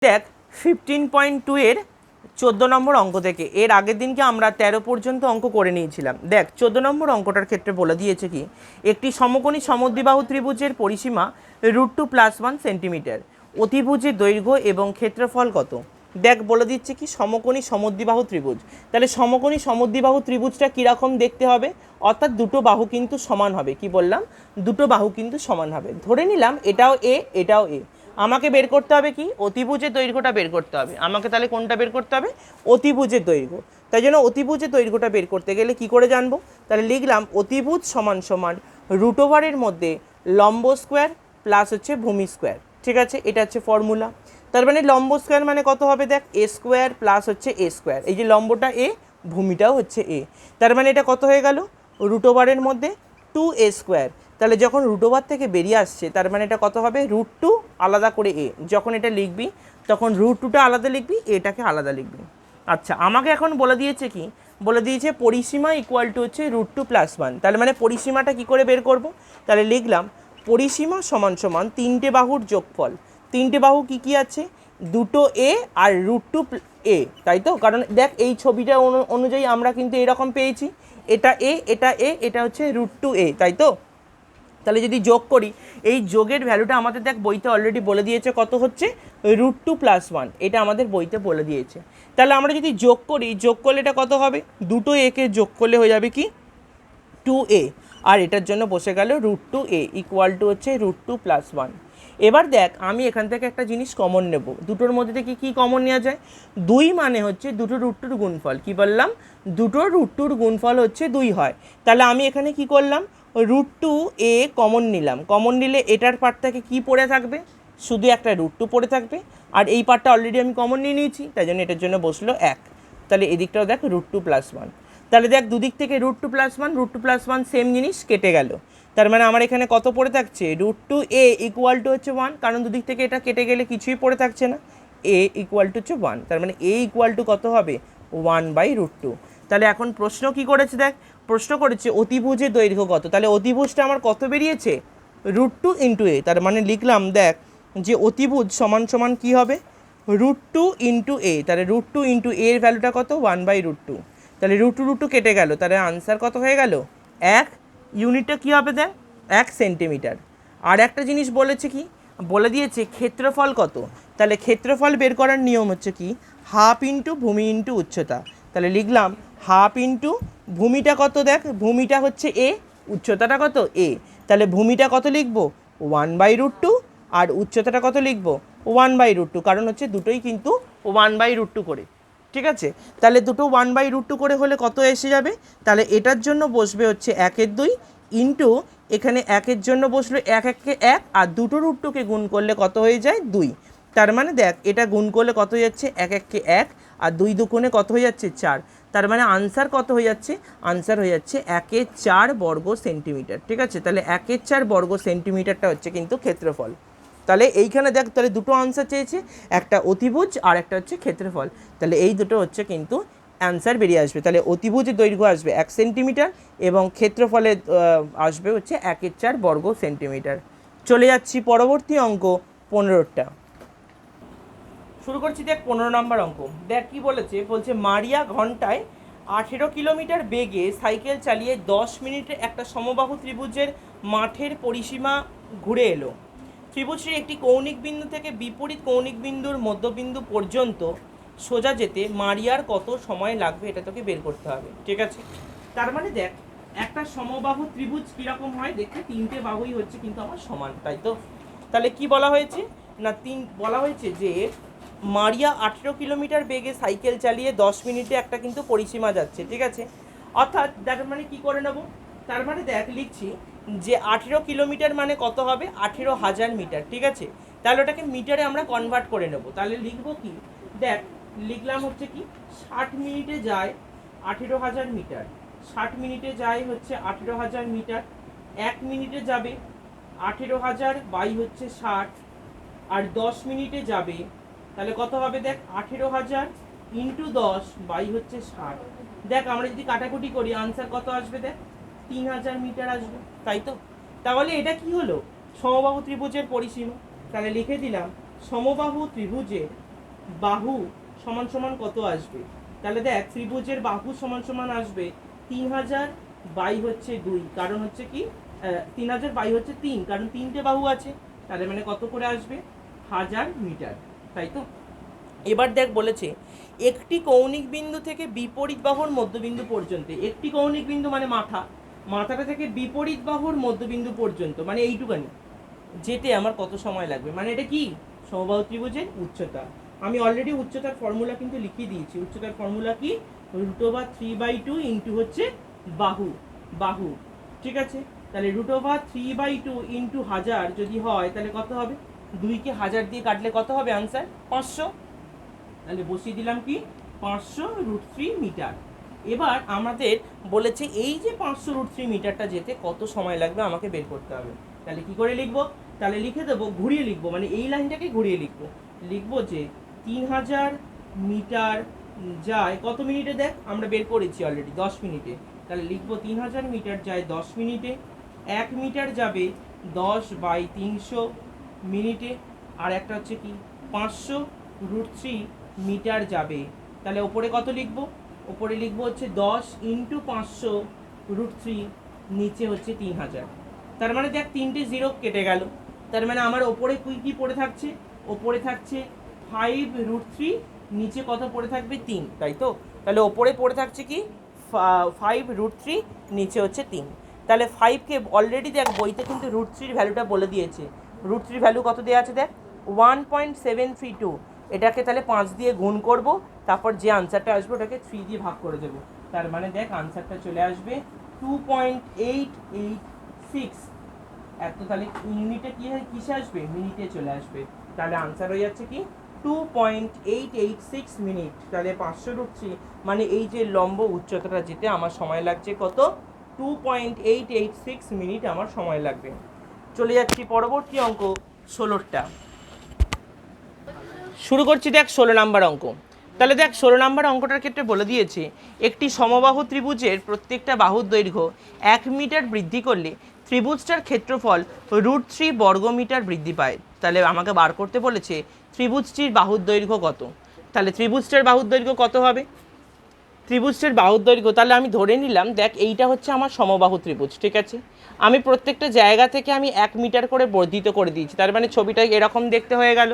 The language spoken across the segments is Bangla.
দেখ 15.2 এর 14 নম্বর অঙ্ক থেকে এর আগের দিনকে আমরা 13 পর্যন্ত অঙ্ক করে নিয়েছিলাম। দেখ 14 নম্বর অঙ্কটার ক্ষেত্রে বলে দিয়েছে কি একটি সমকোণী সমদ্বিবাহু ত্রিভুজের পরিসীমা √2 + 1 সেন্টিমিটার, অতিভুজের দৈর্ঘ্য এবং ক্ষেত্রফল কত। দেখ বলে দিচ্ছে কি সমকোণী সমদ্বিবাহু ত্রিভুজ। তাহলে সমকোণী সমদ্বিবাহু ত্রিভুজটা কীরকম দেখতে হবে, অর্থাৎ দুটো বাহু কিন্তু সমান হবে। কি বললাম, দুটো বাহু কিন্তু সমান হবে। ধরে নিলাম এটাও এ এটাও এ, আমাকে বের করতে হবে কি অতিভুজের দৈর্ঘ্যটা বের করতে হবে আমাকে। তাহলে কোনটা বের করতে হবে, অতিভুজের দৈর্ঘ্য। তাই জন্য অতিভুজের দৈর্ঘ্যটা বের করতে গেলে কি করে জানবো, তাহলে লিখলাম অতিভুজ সমান সমান √ওভারের মধ্যে লম্ব স্কোয়ার প্লাস হচ্ছে ভূমি স্কোয়ার। ঠিক আছে, এটা হচ্ছে ফর্মুলা। তার মানে লম্ব স্কোয়ার মানে কত হবে, দেখ এ স্কোয়ার প্লাস হচ্ছে এ স্কোয়ার। এই যে লম্বটা এ, ভূমিটাও হচ্ছে এ, তার মানে এটা কত হয়ে গেল √ওভারের মধ্যে 2a স্কোয়ার। তাহলে যখন √ওভার থেকে বেরিয়ে আসছে তার মানে এটা কত হবে √2 আলাদা করে এ। যখন এটা লিখবি তখন √2টা আলাদা লিখবি, এটাকে আলাদা লিখবি। আচ্ছা, আমাকে এখন বলে দিয়েছে কি, বলে দিয়েছে পরিসীমা ইকুয়াল টু হচ্ছে √2 + 1। তাহলে মানে পরিসীমাটা কি করে বের করব, তাহলে লিখলাম পরিসীমা সমান সমান তিনটে বাহুর যোগফল। তিনটে বাহু কি কি আছে, দুটো এ আর √2 এ, তাই তো। কারণ দেখ এই ছবিটা অনুযায়ী আমরা কিন্তু এরকম পেয়েছি, এটা এ এটা এ, এটা হচ্ছে √2 এ, তাই তো। তাহলে যদি যোগ করি, এই যোগের ভ্যালুটা আমাদের দেখ বইতে অলরেডি বলে দিয়েছে কত হচ্ছে √2 + 1, এটা আমাদের বইতে বলে দিয়েছে। তাহলে আমরা যদি যোগ করি, যোগ করলে এটা কত হবে, দুটো একে যোগ করলে হয়ে যাবে কি 2a, আর এটার জন্য বসে গেল √2a ইকুয়াল টু হচ্ছে √2 + 1। এবার দেখ আমি এখান থেকে একটা জিনিস কমন নেব, দুটোর মধ্যে থেকে কি কমন নেওয়া যায়, 2 মানে হচ্ছে দুটো √2 গুণফল। কি বললাম, দুটো √2 গুণফল হচ্ছে 2 হয়। তাহলে আমি এখানে কি করলাম, √2a কমন নিলাম। কমন নিলে এটার পার্টটাকে কি পড়ে থাকবে, শুধু একটা √2 পড়ে থাকবে, আর এই পার্টটা অলরেডি আমি কমন নিয়ে নিয়েছি, তাই জন্য এটার জন্য বসলো 1। তাহলে এদিকটাও দেখ √2 + 1। তাহলে দেখ দুদিক থেকে √2 + 1 √2 + 1 সেম জিনিস কেটে গেল। তার মানে আমার এখানে কত পড়ে থাকছে √2a ইকুয়াল টু হচ্ছে 1, কারণ দুদিক থেকে এটা কেটে গেলে কিছুই পড়ে থাকছে না, a ইকুয়াল টু হচ্ছে 1। তার মানে a ইকুয়াল টু কত হবে 1/√2। তাহলে এখন প্রশ্ন কি করেছে, দেখ প্রশ্ন করেছে অতিভুজের দৈর্ঘ্য কত। তাহলে অতিভুজটা আমার কত বেরিয়েছে √2 × a। তার মানে লিখলাম দেখ যে অতিভুজ সমান সমান কী হবে √2 × a। তাহলে √2 × a এর ভ্যালুটা কত 1/√2। তাহলে √2 কেটে গেল, তাহলে আনসার কত হয়ে গেল 1। ইউনিটটা কী হবে দেখ 1 সেন্টিমিটার। আর একটা জিনিস বলেছে কি, বলে দিয়েছে ক্ষেত্রফল কত। তাহলে ক্ষেত্রফল বের করার নিয়ম হচ্ছে কি হাফ ইন্টু ভূমি ইন্টু উচ্চতা। তাহলে লিখলাম হাফ ইন্টু ভূমিটা কত, দেখ ভূমিটা হচ্ছে এ, উচ্চতাটা কত এ। তাহলে ভূমিটা কত লিখব 1/√2, আর উচ্চতাটা কত লিখব 1/√2, কারণ হচ্ছে দুটোই কিন্তু 1/√2 করে। ঠিক আছে, তাহলে দুটো 1/√2 করে হলে কত এসে যাবে, তাহলে এটার জন্য বসবে হচ্ছে 1/2 ইন্টু এখানে 1-এর জন্য বসলো 1 1 আর দুটো √2কে গুণ করলে কত হয়ে যায় 2। তার মানে দেখ এটা গুণ করলে কত হয়ে যাচ্ছে 1 1 আর 2 2 কত হয়ে যাচ্ছে 4। তার মানে আনসার কত হয়ে যাচ্ছে, আনসার হয়ে যাচ্ছে 1/4 বর্গ সেন্টিমিটার। ঠিক আছে, তাহলে 1/4 বর্গ সেন্টিমিটারটা হচ্ছে কিন্তু ক্ষেত্রফল। তাহলে এইখানে দেখ তাহলে দুটো আনসার চেয়েছে, একটা অতিভুজ আর একটা হচ্ছে ক্ষেত্রফল। তাহলে এই দুটো হচ্ছে কিন্তু অ্যান্সার বেরিয়ে আসবে। তাহলে অতিভুজের দৈর্ঘ্য আসবে 1 সেন্টিমিটার এবং ক্ষেত্রফলে আসবে হচ্ছে 1/4 বর্গ সেন্টিমিটার। চলে যাচ্ছি পরবর্তী অঙ্ক 15টা। শুরু করছি দেখ 15 নম্বর অঙ্ক। দেখ কি বলেছে, বলছে মারিয়া ঘন্টায় 18 কিলোমিটার বেগে সাইকেল চালিয়ে 10 মিনিটে একটা সমবাহু ত্রিভুজের মাঠের পরিসীমা ঘুরে এলো। ত্রিভুজটির একটি কৌণিক বিন্দু থেকে বিপরীত কৌণিক বিন্দুর মধ্যবিন্দু পর্যন্ত সোজা যেতে মারিয়ার কত সময় লাগবে, এটা তোকে বের করতে হবে। ঠিক আছে, তার মানে দেখ একটা সমবাহু ত্রিভুজ কীরকম হয় দেখতে, তিনটে বাহুই হচ্ছে কিন্তু আমার সমান, তাই তো। তাহলে কি বলা হয়েছে না, বলা হয়েছে যে মারিয়া 18 কিলোমিটার বেগে সাইকেল চালিয়ে 10 মিনিটে একটা কিন্তু পরিসীমা যাচ্ছে। ঠিক আছে, অর্থাৎ তার মানে কি করে নেব, তার মানে দেখ লিখছি যে 18 কিলোমিটার মানে কত হবে 18,000 মিটার। ঠিক আছে, তাহলে ওটাকে মিটারে আমরা কনভার্ট করে নেব। তাহলে লিখবো কি, দেখ লিখলাম হচ্ছে কি 60 মিনিটে যায় 18,000 মিটার, 60 মিনিটে যায় হচ্ছে 18,000 মিটার, 1 মিনিটে যাবে 18,000 বাই হচ্ছে 60, আর 10 মিনিটে যাবে তাহলে কত হবে দেখ 18,000 ইন্টু 10 বাই হচ্ছে 60। দেখ আমরা যদি কাটাকুটি করি আনসার কত আসবে, দেখ 3,000 মিটার আসবে, তাই তো। তাহলে এটা কি হলো সমবাহু ত্রিভুজের পরিসীমা। তাহলে লিখে দিলাম সমবাহু ত্রিভুজের বাহু সমান সমান কত আসবে? তাহলে দেখ ত্রিভুজের বাহু সমান সমান আসবে 3000 বাই হচ্ছে 2, কারণ হচ্ছে কি 3000 বাই হচ্ছে 3, কারণ 3টে বাহু আছে। তাহলে মানে কত করে আসবে? 1000 মিটার, তাই তো? এবার দেখ বলেছে একটি কৌণিক বিন্দু থেকে বিপরীত বাহুর মধ্যবিন্দু পর্যন্ত, একটি কৌণিক বিন্দু মানে মাথাটা থেকে বিপরীত বাহুর মধ্যবিন্দু পর্যন্ত মানে এইটুকানি যেতে আমার কত সময় লাগবে, মানে এটা কি সমবাহু ত্রিভুজের উচ্চতা। আমি অলরেডি উচ্চতার ফর্মুলা কিন্তু লিখিয়ে দিয়েছি। উচ্চতার ফর্মুলা কি? √3/2 ইন্টু হচ্ছে বাহু, ঠিক আছে? তাহলে √3/2 ইন্টু 1000 যদি হয় তাহলে কত হবে? 2কে 1000 দিয়ে কাটলে কত হবে আনসার? 500। তাহলে বসিয়ে দিলাম কি 500√3 মিটার। এবার আমাদের বলেছে এই যে 500√3 মিটারটা যেতে কত সময় লাগবে আমাকে বের করতে হবে। তাহলে কি করে লিখবো? তাহলে লিখে দেবো, ঘুরিয়ে লিখবো, মানে এই লাইনটাকে ঘুরিয়ে লিখবো যে 3000 মিটার যায় কত মিনিটে? দেখ আমরা বের করেছি অলরেডি 10 মিনিটে। তাহলে লিখবো 3000 মিটার যায় 10 মিনিটে। 1 মিটার যাবে 10/300 মিনিটে। আর একটা হচ্ছে কি 500√3 মিটার যাবে। তাহলে ওপরে কত লিখবো? ওপরে লিখবো হচ্ছে 10 ইন্টু 500√3, নিচে হচ্ছে 3000। তার মানে দেখ 3টে 0 কেটে গেল। তার মানে আমার ওপরে কি পড়ে থাকছে? ওপরে থাকছে 5√3, নিচে কত পড়ে থাকবে? 3, তাই তো? তাহলে ওপরে পড়ে থাকছে কি 5√3, নিচে হচ্ছে 3। তাহলে 5কে অলরেডি দেখ বইতে কিন্তু √3 ভ্যালুটা বলে দিয়েছে। √3 ভ্যালু কত দেওয়া আছে দেখ? 1.732। এটাকে তাহলে 5 দিয়ে গুণ করব, তারপর যে আনসারটা আসবে ওটাকে 3 দিয়ে ভাগ করে দেবো। তার মানে দেখ আনসারটা চলে আসবে 2.886। এত তাহলে ইউনিটে কিসে আসবে? মিনিটে চলে আসবে। তাহলে আনসার হয়ে যাচ্ছে কি 2.886 মিনিট। তাহলে 500√3 মানে এই যে লম্ব উচ্চতাটা যেতে আমার সময় লাগছে কত? 2.886 মিনিট আমার সময় লাগবে। চলে যাচ্ছি পরবর্তী অঙ্ক 16টা। শুরু করছি দেখ 16 নাম্বার অঙ্ক। তাহলে দেখ 16 নাম্বার অঙ্কটার ক্ষেত্রে বলে দিয়েছে একটি সমবাহু ত্রিভুজের প্রত্যেকটা বাহুর দৈর্ঘ্য 1 মিটার বৃদ্ধি করলে ত্রিভুজটার ক্ষেত্রফল √3 বর্গমিটার বৃদ্ধি পায়। তাহলে আমাকে বার করতে বলেছে ত্রিভুজটির বাহুর দৈর্ঘ্য কত। তাহলে ত্রিভুজটার বাহুর দৈর্ঘ্য কত হবে? ত্রিভুজের বাহুর দৈর্ঘ্য তাহলে আমি ধরে নিলাম দেখ এইটা হচ্ছে আমার সমবাহু ত্রিভুজ, ঠিক আছে? আমি প্রত্যেকটা জায়গা থেকে আমি 1 মিটার করে বর্ধিত করে দিয়েছি। তার মানে ছবিটা এরকম দেখতে হয়ে গেল।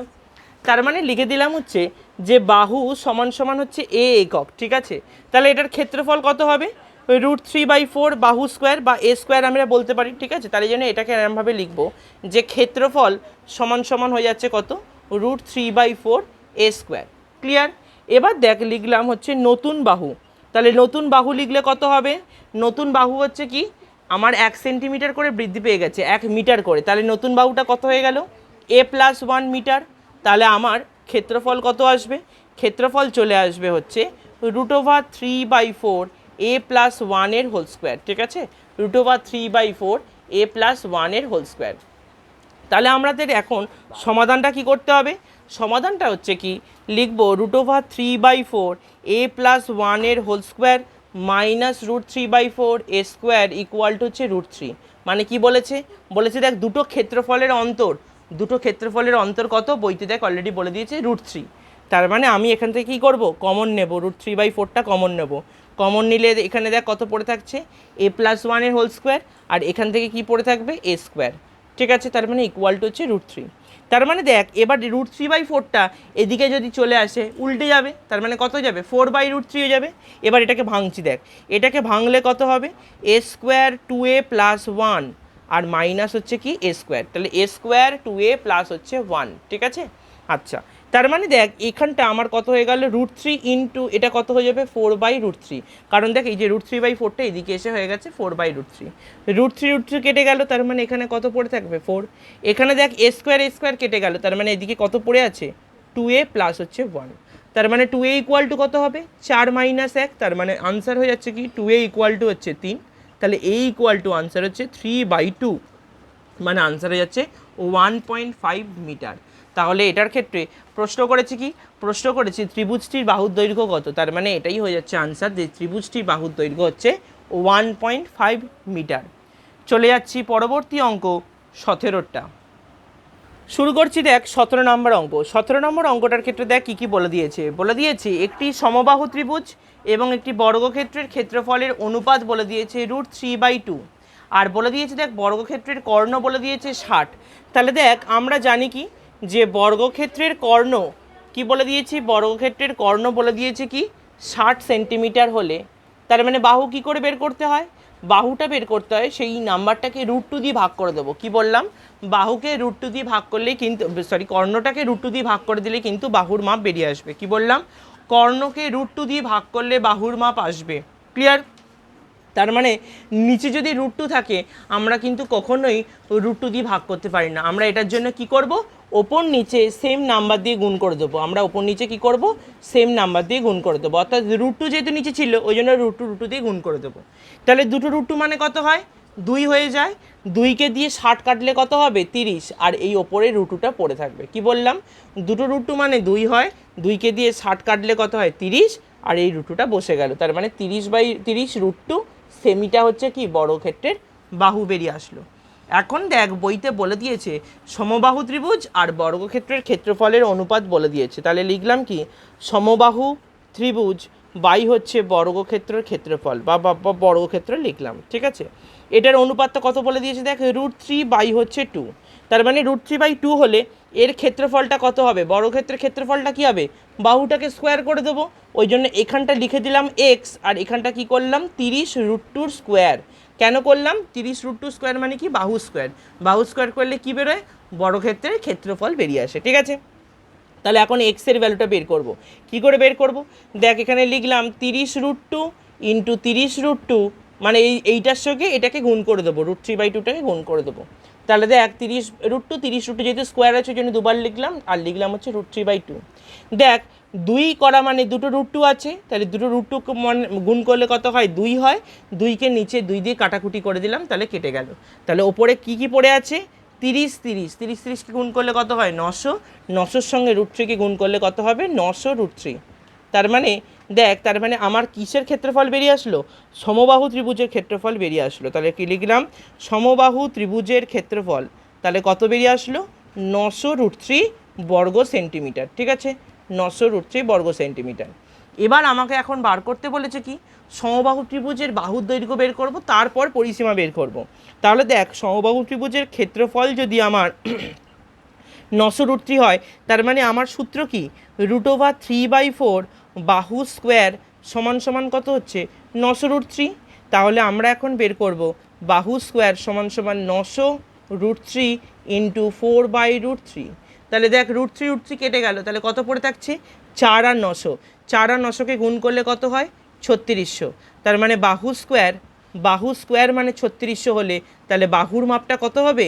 তার মানে লিখে দিলাম হচ্ছে যে বাহু সমান সমান হচ্ছে এ একক, ঠিক আছে? তাহলে এটার ক্ষেত্রফল কত হবে? √3/4 বাহু স্কোয়ার বা এ স্কোয়ার আমরা বলতে পারি, ঠিক আছে? তার জন্য এটাকে এরমভাবে লিখবো যে ক্ষেত্রফল সমান সমান হয়ে যাচ্ছে কত? √3/4 এ স্কোয়ার। ক্লিয়ার? এবার দেখ লিখলাম হচ্ছে নতুন বাহু। তাহলে নতুন বাহু লিখলে কত হবে? নতুন বাহু হচ্ছে কি আমার 1 সেন্টিমিটার করে বৃদ্ধি পেয়ে গেছে 1 মিটার করে। তাহলে নতুন বাহুটা কত হয়ে গেল? a+1 metre. তাহলে আমার ক্ষেত্রফল কত আসবে? ক্ষেত্রফল চলে আসবে হচ্ছে √3/4 a+1 এর হোল স্কোয়ার, ঠিক আছে? √3/4 a+1 এর হোল স্কোয়ার। তাহলে আমাদের এখন সমাধানটা কি করতে হবে? সমাধানটা হচ্ছে কি লিখব √3/4 a+1 এর whole square minus √3/4 a square equal to হচ্ছে √3। মানে কি বলেছে? বলেছে দেখ দুটো ক্ষেত্রফলের অন্তর কত? বইতে দেখ অলরেডি বলে দিয়েছে √3। তার মানে আমি এখান থেকে কী করবো? কমন নেব, √3/4টা কমন নেব। কমন নিলে এখানে দেখ কত পড়ে থাকছে? a+1 এর হোল স্কোয়ার, আর এখান থেকে কি পড়ে থাকবে? a স্কোয়ার, ঠিক আছে? তার মানে ইকুয়াল টু হচ্ছে √3। তার মানে দেখ এবার √3/4টা এদিকে যদি চলে আসে উল্টে যাবে। তার মানে কত যাবে? 4/√3 হয়ে যাবে। এবার এটাকে ভাঙছি দেখ, এটাকে ভাঙলে কত হবে? a square 2a + 1 R minus হচ্ছে কি a স্কোয়ার। তাহলে a স্কোয়ার 2a প্লাস হচ্ছে 1, ঠিক আছে? আচ্ছা, তার মানে দেখ এখানটা আমার কত হয়ে গেল? √3 ইন্টু এটা কত হয়ে যাবে? 4/√3। কারণ দেখ এই যে √3/4টা এদিকে এসে হয়ে গেছে 4/√3। √3 কেটে গেল, তার মানে এখানে কত পড়ে থাকবে? 4। এখানে দেখ a স্কোয়ার কেটে গেল, তার মানে এদিকে কত পড়ে আছে? 2a প্লাস হচ্ছে 1। তার মানে 2a ইকুয়াল টু কত হবে? 4 - 1। তার মানে আনসার হয়ে যাচ্ছে কি 2a ইকুয়াল টু হচ্ছে 3। তাহলে a ইকুয়াল টু আনসার হচ্ছে 3/2, মানে আনসার হয়ে যাচ্ছে 1.5 মিটার। তাহলে এটার ক্ষেত্রে প্রশ্ন করেছি কি? প্রশ্ন করেছি ত্রিভুজটির বাহুর দৈর্ঘ্য কত। তার মানে এটাই হয়ে যাচ্ছে আনসার যে ত্রিভুজটির বাহুর দৈর্ঘ্য হচ্ছে 1.5 মিটার। চলে যাচ্ছি পরবর্তী অঙ্ক 17টা। শুরু করছি দেখ 17 নম্বর অঙ্ক। 17 নম্বর অঙ্কটার ক্ষেত্রে দেখ কী কী বলে দিয়েছে একটি সমবাহু ত্রিভুজ এবং একটি বর্গক্ষেত্রের ক্ষেত্রফলের অনুপাত বলে দিয়েছে √3/2, আর বলে দিয়েছে দেখ বর্গক্ষেত্রের কর্ণ বলে দিয়েছে 60। তাহলে দেখ আমরা জানি কি যে বর্গক্ষেত্রের কর্ণ কি বলে দিয়েছি, বর্গক্ষেত্রের কর্ণ বলে দিয়েছে কি 60 সেন্টিমিটার হলে, তার মানে বাহু কি করে বের করতে হয়, বাহুটা বের করতে হয় সেই নাম্বারটাকে √2 দিয়ে ভাগ করে দেবো। কি বললাম, বাহুকে √2 দিয়ে ভাগ করলেই কিন্তু কর্ণটাকে √2 দিয়ে ভাগ করে দিলে কিন্তু বাহুর মাপ বেরিয়ে আসবে। কি বললাম, কর্ণকে √2 দিয়ে ভাগ করলে বাহুর মাপ আসবে। ক্লিয়ার? তার মানে নিচে যদি √2 থাকে আমরা কিন্তু কখনোই √2 দিয়ে ভাগ করতে পারি না। আমরা এটার জন্য কি করব, ওপর নিচে সেম নাম্বার দিয়ে গুণ করে দেবো। আমরা ওপর নিচে কি করব, সেম নাম্বার দিয়ে গুণ করে দেবো। অর্থাৎ √2 যেহেতু নিচে ছিল ওই জন্য √2 দিয়ে গুণ করে দেবো। তাহলে দুটো √2 মানে কত হয়, 2 হয়ে যায়। 2কে দিয়ে 60 কাটলে কত হবে, 30, আর এই ওপরে √2টা পড়ে থাকবে। কি বললাম, দুটো √2 মানে 2 হয়, 2কে দিয়ে 60 কাটলে কত হয়, 30, আর এই √2টা বসে গেল। তার মানে 30/30 √2, সেমিটা হচ্ছে কি বর্গক্ষেত্রের বাহু বেরিয়ে আসলো। এখন দেখ বইতে বলে দিয়েছে সমবাহু ত্রিভুজ আর বর্গক্ষেত্রের ক্ষেত্রফলের অনুপাত বলে দিয়েছে। তাহলে লিখলাম কি সমবাহু ত্রিভুজ বাই হচ্ছে বর্গক্ষেত্রের ক্ষেত্রফল বা বর্গক্ষেত্র লিখলাম। ঠিক আছে, এটার অনুপাতটা কত বলে দিয়েছে দেখ, √3 হচ্ছে 2। তার মানে √3/2 হলে এর ক্ষেত্রফলটা কত হবে, বর্গক্ষেত্রের ক্ষেত্রফলটা কি হবে, বাহুটাকে স্কোয়ার করে দেবো। ওই জন্য এখানটা লিখে দিলাম এক্স, আর এখানটা কি করলাম 30 √2 স্কোয়ার। কেন করলাম 30 √2 স্কোয়ার মানে কি বাহু স্কোয়ার, বাহু স্কোয়ার করলে কি বেরোয়, বর্গক্ষেত্রের ক্ষেত্রফল বেরিয়ে আসে। ঠিক আছে, তাহলে এখন এক্সের ভ্যালুটা বের করব। কি করে বের করব, দেখ এখানে লিখলাম 30 √2 ইন্টু 30 √2, মানে এইটার সঙ্গে এটাকে গুণ করে দেবো, √3/2টাকে গুণ করে দেবো। তাহলে দেখ 30 √2 যেহেতু স্কোয়ার আছে ওই জন্য দুবার লিখলাম, আর লিখলাম হচ্ছে √3/2। দেখ 2 করা মানে দুটো √2 আছে, তাহলে দুটো √2 গুণ করলে কত হয়, 2 হয়। 2কে নিচে 2 দিয়ে কাটাকুটি করে দিলাম, তাহলে কেটে গেল। তাহলে ওপরে কি কি পড়ে আছে, 30কে গুণ করলে কত হয়, 900, 900-র সঙ্গে √3কে গুণ করলে কত হবে, 900 √3। তার মানে দেখ, তার মানে আমার কিসের ক্ষেত্রফল বেরিয়ে আসলো, সমবাহু ত্রিভুজের ক্ষেত্রফল বেরিয়ে আসলো। তাহলে কি লিখলাম, সমবাহু ত্রিভুজের ক্ষেত্রফল, তাহলে কত বেরিয়ে আসলো, 900 √3 বর্গ সেন্টিমিটার। ঠিক আছে, 900 √3 বর্গ সেন্টিমিটার। এবার আমাকে এখন বার করতে বলেছে কি, সমবাহু ত্রিভুজের বাহুর দৈর্ঘ্য বের করব, তারপর পরিসীমা বের করব। তাহলে দেখ সমবাহু ত্রিভুজের ক্ষেত্রফল যদি আমার 900 √3 হয়, তার মানে আমার সূত্র কি, √3/4 বাহু স্কোয়ার সমান সমান কত হচ্ছে, 900 √3। তাহলে আমরা এখন বের করব বাহু স্কোয়ার সমান সমান 900 √3 ইন্টু 4/√3। তাহলে দেখ √3 কেটে গেল, তাহলে কত পড়ে থাকছে, 4 আর 900, 4 আর 900কে গুণ করলে কত হয়, 3600। তার মানে বাহু স্কোয়ার মানে 3600 হলে তাহলে বাহুর মাপটা কত হবে,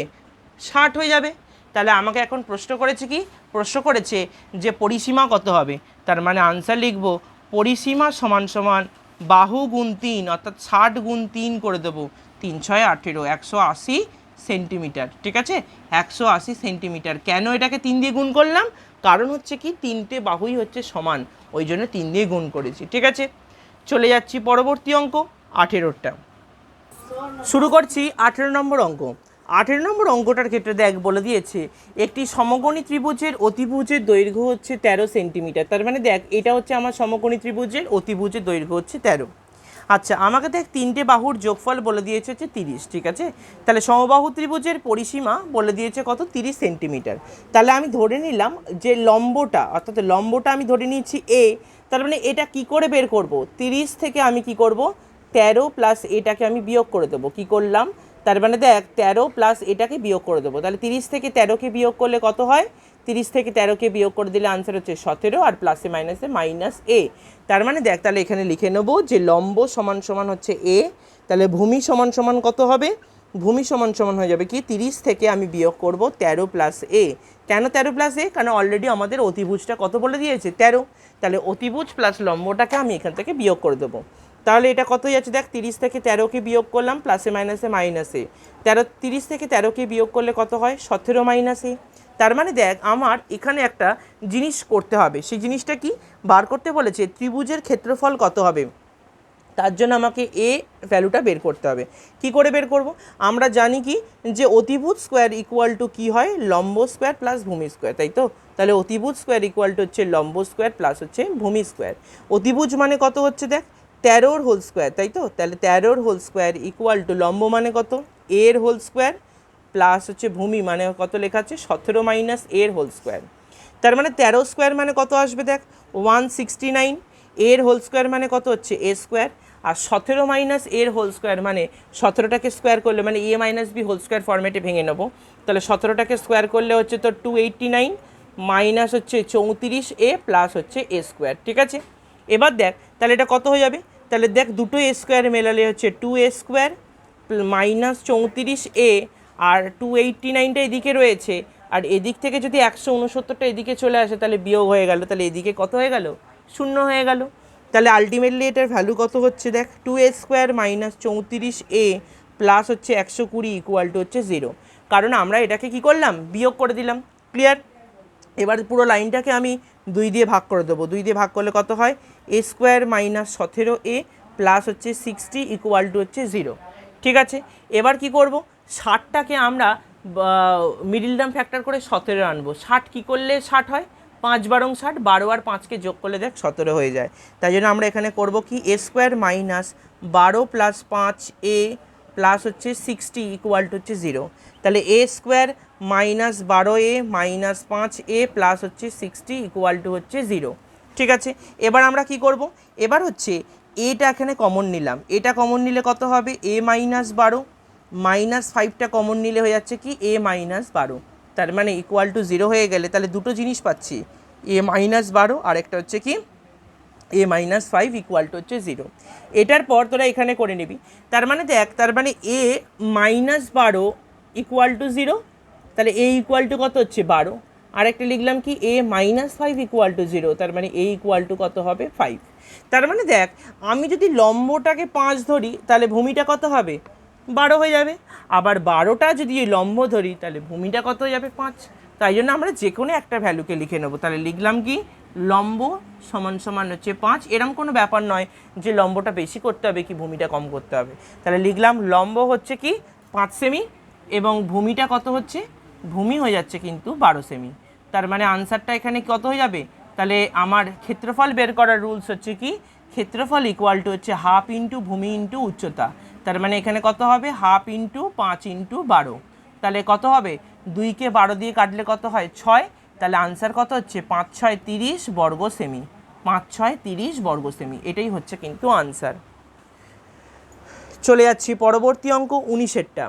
60 হয়ে যাবে। তাহলে আমাকে এখন প্রশ্ন করেছে যে পরিসীমা কত হবে। তার মানে আনসার লিখব পরিসীমা সমান সমান বাহু গুণ 3, অর্থাৎ 60 গুণ 3 করে দেবো, 3 6 18, 180 সেন্টিমিটার। ঠিক আছে, 180 সেন্টিমিটার। কেন এটাকে 3 দিয়ে গুণ করলাম, কারণ হচ্ছে কি তিনটে বাহুই হচ্ছে সমান, ওই জন্য 3 দিয়ে গুণ করেছি। ঠিক আছে, চলে যাচ্ছি পরবর্তী অঙ্ক 18টা। শুরু করছি 18 নম্বর অঙ্ক। 18 নম্বর অঙ্কটার ক্ষেত্রে দেখ বলে দিয়েছে একটি সমকোণী ত্রিভুজের অতিভুজের দৈর্ঘ্য হচ্ছে 13 সেন্টিমিটার। তার মানে দেখ এটা হচ্ছে আমার সমকোণী ত্রিভুজের অতিভুজের দৈর্ঘ্য হচ্ছে 13। আচ্ছা, আমাকে দেখ তিনটে বাহুর যোগফল বলে দিয়েছে হচ্ছে 30। ঠিক আছে, তাহলে সমবাহু ত্রিভুজের পরিসীমা বলে দিয়েছে কত, 30 সেন্টিমিটার। তাহলে আমি ধরে নিলাম যে লম্বটা, অর্থাৎ লম্বটা আমি ধরে নিয়েছি এ। তার মানে এটা কি করে বের করব, 30 থেকে আমি কি করব, 13 প্লাস এটাকে আমি বিয়োগ করে দেবো। কি করলাম, তার মানে দেখ 13 প্লাস এটাকে বিয়োগ করে দেবো। তাহলে 30 থেকে 13কে বিয়োগ করলে কত হয়, 30 থেকে 13কে বিয়োগ করে দিলে আনসার হচ্ছে 17, আর প্লাসে মাইনাসে মাইনাস এ। তার মানে দেখ তাহলে এখানে লিখে নেবো যে লম্ব সমান সমান হচ্ছে এ। তাহলে ভূমি সমান সমান কত হবে, ভূমি সমান সমান হয়ে যাবে কি, 30 থেকে আমি বিয়োগ করব 13 প্লাস এ। কেন 13 প্লাস এ, কারণ অলরেডি আমাদের অতিভুজটা কত বলে দিয়েছে, 13। তাহলে অতিভুজ প্লাস লম্বটাকে আমি এখান থেকে বিয়োগ করে দেবো। তাহলে এটা কতই আছে দেখ, 30 থেকে 13কে বিয়োগ করলাম, প্লাসে মাইনাসে মাইনাসে 30 থেকে 13কে বিয়োগ করলে কত হয়, 17 মাইনাসে। তার মানে দেখ আমার এখানে একটা জিনিস করতে হবে, সেই জিনিসটা কি বার করতে বলেছে, ত্রিভুজের ক্ষেত্রফল কত হবে। তার জন্য আমাকে এ ভ্যালুটা বের করতে হবে। কি করে বের করব? আমরা জানি কি যে অতিভুজ স্কোয়ার ইকুয়াল টু কী হয়, লম্ব স্কোয়ার প্লাস ভূমি স্কোয়ার, তাই তো? তাহলে অতিভুজ স্কোয়ার ইকুয়াল টু হচ্ছে লম্ব স্কোয়ার প্লাস হচ্ছে ভূমি স্কোয়ার। অতিভুজ মানে কত হচ্ছে দেখ, 13 হোল স্কোয়ার, তাই তো? তাহলে 13 হোল স্কোয়ার ইকুয়াল টু লম্ব মানে কত, এর হোল স্কোয়ার প্লাস হচ্ছে ভূমি মানে কত লেখা আছে 17 মাইনাস এর হোল স্কোয়ার। তার মানে 13 স্কোয়ার মানে কত আসবে দেখ 169, এর হোল স্কোয়ার মানে কত হচ্ছে এ স্কোয়ার, আর 17 মাইনাস এর হোল স্কোয়ার মানে 17টাকে স্কোয়ার করলে মানে এ মাইনাস বি হোল স্কোয়ার ফর্মেটে ভেঙে নেবো। তাহলে 17টাকে স্কোয়ার করলে হচ্ছে তোর 289 মাইনাস হচ্ছে 34 এ প্লাস হচ্ছে এ স্কোয়ার। ঠিক আছে, এবার দেখ তাহলে এটা কত হয়ে যাবে, তাহলে দেখ দুটো এ স্কোয়ার মেলালে হচ্ছে 2a স্কোয়ার মাইনাস 34 এ, আর 289টা এদিকে রয়েছে, আর এদিক থেকে যদি 169টা এদিকে চলে আসে তাহলে বিয়োগ হয়ে গেল, তাহলে এদিকে কত হয়ে গেল, শূন্য হয়ে গেল। তাহলে আলটিমেটলি এটার ভ্যালু কত হচ্ছে দেখ 2a square minus 34a plus হচ্ছে 120 ইকুয়াল টু হচ্ছে 0, কারণ আমরা এটাকে কি করলাম, বিয়োগ করে দিলাম। ক্লিয়ার? এবার পুরো লাইনটাকে আমি 2 দিয়ে ভাগ করে দেবো। 2 দিয়ে ভাগ করলে কত হয়, এ স্কোয়ার মাইনাস 17a প্লাস হচ্ছে 60 ইকুয়াল টু হচ্ছে 0। ঠিক আছে, এবার কি করব, 60টাকে আমরা মিডিল টার্ম ফ্যাক্টর করে 17 আনবো। 60 কী করলে 60 হয়, 5 বারং 60, 12 আর 5কে যোগ করলে দেখ 17 হয়ে যায়। তাই জন্য আমরা এখানে করব কি, এ square minus 12 plus 5a plus হচ্ছে 60 ইকুয়াল টু হচ্ছে 0। তাহলে a square minus 12a minus 5a plus হচ্ছে 60 ইকুয়াল টু হচ্ছে 0। ঠিক আছে, এবার আমরা কি করব, এবার হচ্ছে এটা এখানে কমন নিলাম, এটা কমন নিলে কত হবে, এ মাইনাস 12 মাইনাস 5টা কমন নিলে হয়ে যাচ্ছে কি এ মাইনাস 12, তার মানে ইকুয়াল টু 0 হয়ে গেলে তাহলে দুটো জিনিস পাচ্ছি, এ মাইনাস 12 আর একটা হচ্ছে কি এ মাইনাস 5 ইকুয়াল টু হচ্ছে 0। এটার পর তোরা এখানে করে নিবি, তার মানে দেখ, তার মানে এ মাইনাস 12 ইকুয়াল টু 0, তাহলে এ ইকুয়াল টু কত হচ্ছে 12, আর একটা লিখলাম কি এ মাইনাস 5 ইকুয়াল টু 0, তার মানে এ ইকুয়াল টু কত হবে 5। তার মানে দেখ আমি যদি লম্বটাকে 5 ধরি তাহলে ভূমিটা কত হবে 12 হয়ে যাবে, আবার 12টা যদি লম্ব ধরি তাহলে ভূমিটা কত হয়ে যাবে 5। তাই জন্য আমরা যে কোনো একটা ভ্যালুকে লিখে নেবো। তাহলে লিখলাম কি লম্ব সমান সমান হচ্ছে 5, এরম কোনো ব্যাপার নয় যে লম্বটা বেশি করতে হবে কি ভূমিটা কম করতে হবে। তাহলে লিখলাম লম্ব হচ্ছে কি 5 সেমি এবং ভূমিটা কত হচ্ছে, ভূমি হয়ে যাচ্ছে কিন্তু 12 সেমি। তার মানে আনসারটা এখানে কত হয়ে যাবে, তাহলে আমার ক্ষেত্রফল বের করার রুলস হচ্ছে কি, ক্ষেত্রফল ইকুয়াল টু হচ্ছে হাফ ইন্টু ভূমি ইন্টু উচ্চতা। তার মানে এখানে কত হবে, হাফ ইন্টু 5 ইন্টু 12, তাহলে কত হবে, 2কে 12 দিয়ে কাটলে কত হয় 6, তাহলে আনসার কত হচ্ছে 5 6 30 বর্গ সেমি, 5 6 30 বর্গ সেমি, এটাই হচ্ছে কিন্তু আনসার। চলে যাচ্ছি পরবর্তী অঙ্ক 19এরটা,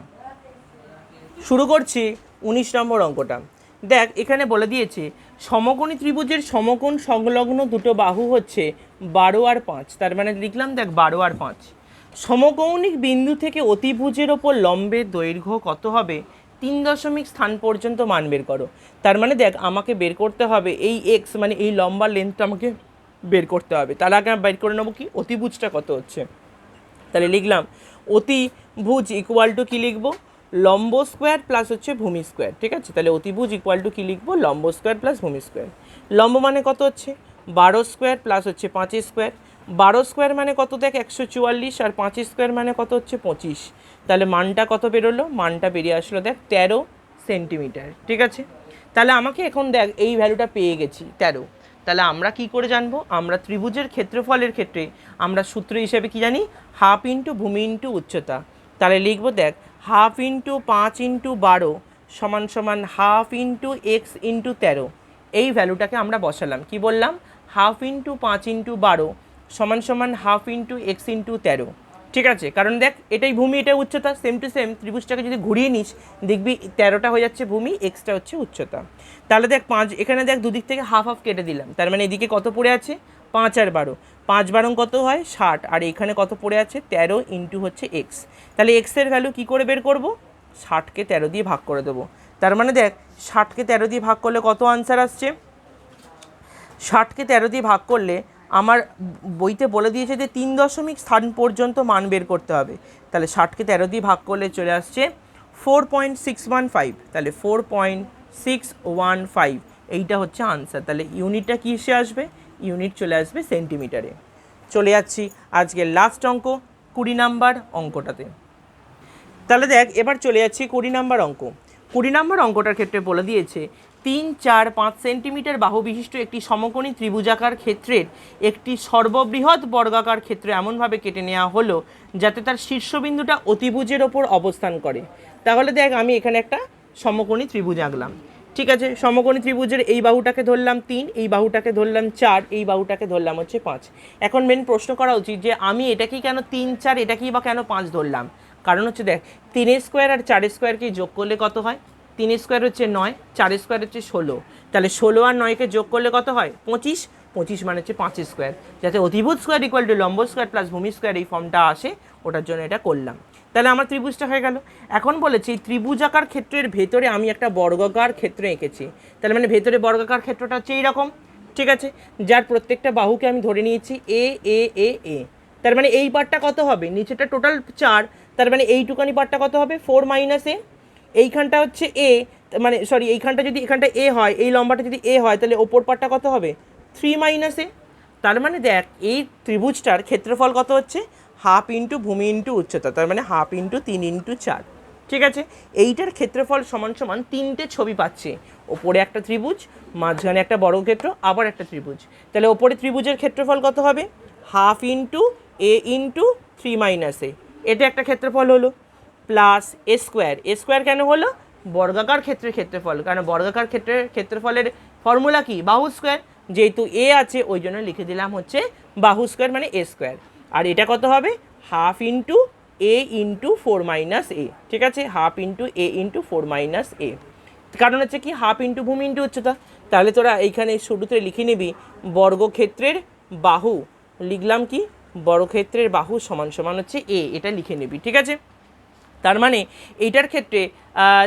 শুরু করছি 19 নম্বর অঙ্কটা। দেখ এখানে বলে দিয়েছে সমকোণী ত্রিভুজের সমকোণ সংলগ্ন দুটো বাহু হচ্ছে 12 আর 5, তার মানে লিখলাম দেখ 12 আর 5। সমকৌণিক বিন্দু থেকে অতিভুজের ওপর লম্বের দৈর্ঘ্য কত হবে, 3 স্থান পর্যন্ত মান বের করো। তার মানে দেখ আমাকে বের করতে হবে এই এক্স মানে এই লম্বা লেন্থটা আমাকে বের করতে হবে। তার আগে আমি বের করে নেবো কি অতিভুজটা কত হচ্ছে। তাহলে লিখলাম অতিভুজ ইকুয়াল টু কী লিখবো, লম্ব স্কোয়ার প্লাস হচ্ছে ভূমি স্কোয়ার। ঠিক আছে, তাহলে অতিভুজ ইকুয়াল টু কী লিখবো, লম্ব স্কোয়ার প্লাস ভূমি স্কোয়ার। লম্ব মানে কত হচ্ছে 12 স্কোয়ার প্লাস হচ্ছে 5 স্কোয়ার, 12 স্কোয়ার মানে কত দেখ 144, আর 5 স্কোয়ার মানে কত হচ্ছে 25। তাহলে মানটা কত বেরোলো, মানটা বেরিয়ে আসলো দেখ 13 সেন্টিমিটার। ঠিক আছে, তাহলে আমাকে এখন দেখ এই ভ্যালুটা পেয়ে গেছি 13। তাহলে আমরা কি করে জানবো, আমরা ত্রিভুজের ক্ষেত্রফলের ক্ষেত্রে আমরা সূত্র হিসেবে কি জানি, হাফ ইন্টু ভূমি ইন্টু উচ্চতা। তাহলে লিখবো দেখ হাফ ইন্টু 5 ইন্টু 12 সমান সমান হাফ ইন্টু এক্স ইন্টু 13, এই ভ্যালুটাকে আমরা বসালাম। কি বললাম, হাফ ইন্টু 5 ইন্টু 12 সমান সমান হাফ ইন্টু এক্স ইন্টু 13। ঠিক আছে, কারণ দেখ এটাই ভূমি এটাই উচ্চতা, সেম টু সেম ত্রিভুজটাকে যদি ঘুরিয়ে নিস দেখবি 13টা হয়ে যাচ্ছে ভূমি, এক্সটা হচ্ছে উচ্চতা। তাহলে দেখ 5, এখানে দেখ দুদিক থেকে হাফ হাফ কেটে দিলাম, তার মানে এদিকে কত পড়ে আছে 5 আর 12, 5 বারং কত হয় 60, আর এখানে কত পড়ে আছে 13 ইন্টু হচ্ছে এক্স। তাহলে এক্সের ভ্যালু কী করে বের করব, 60কে 13 দিয়ে ভাগ করে দেবো। তার মানে দেখ 60কে 13 দিয়ে ভাগ করলে কত আনসার আসছে, 60কে 13 দিয়ে ভাগ করলে আমার বইতে বলে দিয়েছে যে 3 স্থান পর্যন্ত মান বের করতে হবে। তাহলে 60কে 13 দিয়ে ভাগ করলে চলে আসছে 4.615, তাহলে 4.615 এইটা হচ্ছে আনসার। তাহলে ইউনিটটা কী এসে আসবে, ইউনিট চলে আসবে সেন্টিমিটারে। চলে যাচ্ছি আজকের লাস্ট অঙ্ক 20 নাম্বার অঙ্কটাতে। তাহলে দেখ এবার চলে যাচ্ছি 20 নাম্বার অঙ্ক। 20 নাম্বার অঙ্কটার ক্ষেত্রে বলে দিয়েছে 3, 4, 5 সেন্টিমিটার বাহু বিশিষ্ট একটি সমকোণী ত্রিভুজাকার ক্ষেত্রের একটি সর্ববৃহৎ বর্গাকার ক্ষেত্র এমনভাবে কেটে নেওয়া হলো যাতে তার শীর্ষবিন্দুটা অতিভুজের ওপর অবস্থান করে। তাহলে দেখ আমি এখানে একটা সমকোণী ত্রিভুজ আঁকলাম, ঠিক আছে। সমকোণী ত্রিভুজের এই বাহুটাকে ধরলাম 3, এই বাহুটাকে ধরলাম 4, এই বাহুটাকে ধরলাম হচ্ছে 5। এখন মেন প্রশ্ন করা উচিত যে আমি এটাকেই কেন 3, 4, এটাকেই বা কেন 5 ধরলাম। কারণ হচ্ছে দেখ 3 স্কোয়ার আর 4 স্কোয়ারকে যোগ করলে কত হয়? 3 স্কোয়ার হচ্ছে 9, 4 স্কোয়ার হচ্ছে 16, তাহলে 16 আর 9কে যোগ করলে কত হয়? 25, 25 মানে হচ্ছে 5 স্কোয়ার। যাতে অতিভুজ স্কোয়ার ইকুয়াল টু লম্ব স্কোয়ার প্লাস ভূমি স্কোয়ার এই ফর্মটা আসে, ওটার জন্য এটা করলাম। তাহলে আমার ত্রিভুজটা হয়ে গেল। এখন বলেছি ত্রিভুজাকার ক্ষেত্রের ভেতরে আমি একটা বর্গাকার ক্ষেত্র এঁকেছি, তাহলে মানে ভেতরে বর্গাকার ক্ষেত্রটা হচ্ছে এইরকম, ঠিক আছে, যার প্রত্যেকটা বাহুকে আমি ধরে নিয়েছি এ এ এ এ। তার মানে এই পার্টটা কত হবে? নিচেটা টোটাল 4, তার মানে এইটুকানি পার্টটা কত হবে? 4 মাইনাস এ। এইখানটা হচ্ছে এ, মানে সরি এইখানটা যদি এখানটা এ হয়, এই লম্বাটা যদি এ হয়, তাহলে ওপর পার্টটা কত হবে? 3 মাইনাস এ। তার মানে দেখ এই ত্রিভুজটার ক্ষেত্রফল কত হচ্ছে? হাফ ইন্টু ভূমি ইন্টু উচ্চতা, তার মানে হাফ ইন্টু 3 ইন্টু 4, ঠিক আছে। এইটার ক্ষেত্রফল সমান সমান 3টে ছবি পাচ্ছে, ওপরে একটা ত্রিভুজ, মাঝখানে একটা বর্গক্ষেত্র, আবার একটা ত্রিভুজ। তাহলে ওপরে ত্রিভুজের ক্ষেত্রফল কত হবে? হাফ ইন্টু এ ইন্টু 3 মাইনাস এ, এটা একটা ক্ষেত্রফল হলো, প্লাস এ স্কোয়ার। এ স্কোয়ার কেন হলো? বর্গাকার ক্ষেত্রের ক্ষেত্রফল, কারণ বর্গাকার ক্ষেত্রের ক্ষেত্রফলের ফর্মুলা কি? বাহু স্কোয়ার। যেহেতু এ আছে ওই জন্য লিখে দিলাম হচ্ছে বাহু স্কোয়ার মানে এ স্কোয়ার। আর এটা কত হবে? হাফ ইন্টু এ ইন্টু 4 মাইনাস এ, ঠিক আছে, হাফ ইন্টু এ ইন্টু 4 মাইনাস এ। কারণ হচ্ছে কি হাফ ইন্টু ভূমি ইন্টু উচ্চতা। তাহলে তোরা এইখানে শুরুতে লিখে নিবি বর্গক্ষেত্রের বাহু, লিখলাম কি? বর্গক্ষেত্রের বাহু সমান সমান হচ্ছে এ, এটা লিখে নিবি, ঠিক আছে। তার মানে এইটার ক্ষেত্রে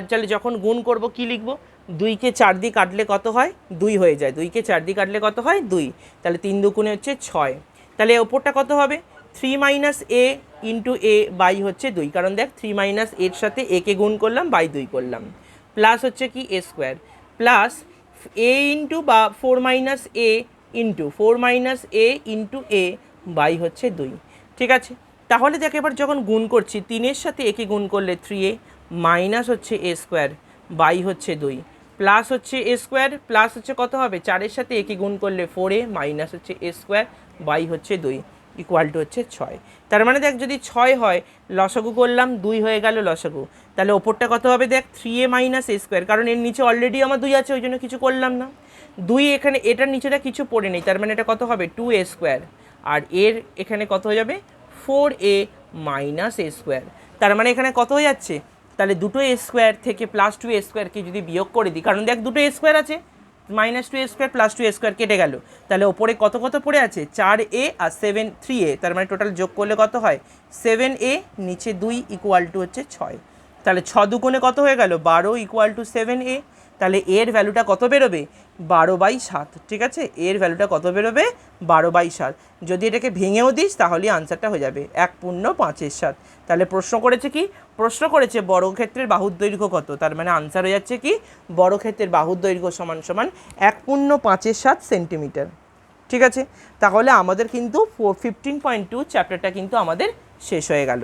তাহলে যখন গুণ করব কি লিখব? 2কে 4 দিয়ে কাটলে কত হয়? 2 হয়ে যায়। 2কে 4 দিয়ে কাটলে কত হয়? 2। তাহলে 3 দুগুণে হচ্ছে 6। তাহলে ওপরটা কত হবে? 3 minus A into A by হচ্ছে 2, কারণ দেখ 3 মাইনাস এর সাথে একে গুণ করলাম, বাই 2 করলাম, প্লাস হচ্ছে কি এ স্কোয়ার, প্লাস এ ইন্টু বা 4 minus A into 4 minus A into A by হচ্ছে 2, ঠিক আছে। তাহলে দেখ এবার যখন গুণ করছি 3-এর সাথে একে গুণ করলে 3a মাইনাস হচ্ছে এ স্কোয়ার বাই হচ্ছে 2, প্লাস হচ্ছে এ স্কোয়ার, প্লাস হচ্ছে কত হবে? 4-এর সাথে একে গুণ করলে 4a মাইনাস হচ্ছে এ স্কোয়ার বাই হচ্ছে 2 ইকুয়াল টু হচ্ছে 6। তার মানে দেখ যদি 6 হয়, লসাগু করলাম 2 হয়ে গেল লসাগু, তাহলে ওপরটা কত হবে? দেখ 3a মাইনাস এ স্কোয়ার, কারণ এর নিচে অলরেডি আমার 2 আছে ওই জন্য কিছু করলাম না। 2 এখানে, এটার নিচেটা কিছু পড়ে নেই, তার মানে এটা কত হবে? 2a স্কোয়ার, আর এর এখানে কত হয়ে যাবে? 4a মাইনাস এ স্কোয়ার। তার মানে এখানে কত হয়ে যাচ্ছে? তাহলে দুটো এ স্কোয়ার থেকে প্লাস 2a স্কোয়ারকে যদি বিয়োগ করে দিই, কারণ দেখ দুটো এ স্কোয়ার আছে, minus 2a square plus 2a square কেটে গেল, তাহলে ওপরে কত কত পড়ে আছে? 4a আর 3a, তার মানে টোটাল যোগ করলে কত হয়? 7a, নিচে 2 ইকুয়াল টু হচ্ছে 6। তাহলে 6 দুগুণে কত হয়ে গেল? 12 ইকুয়াল টু 7a। তাহলে এর ভ্যালুটা কত বেরোবে? 12/7, ঠিক আছে। এর ভ্যালুটা কত বেরোবে? 12/7। যদি এটাকে ভেঙেও দিস তাহলে আনসারটা হয়ে যাবে 1/5-7। তাহলে প্রশ্ন করেছে কি? প্রশ্ন করেছে বর্গক্ষেত্রের বাহুর দৈর্ঘ্য কত, তার মানে আনসার হয়ে যাচ্ছে কি? বর্গক্ষেত্রের বাহুর দৈর্ঘ্য সমান সমান 1/5 সেন্টিমিটার, ঠিক আছে। তাহলে আমাদের কিন্তু 15.2 চ্যাপ্টারটা কিন্তু আমাদের শেষ হয়ে গেল।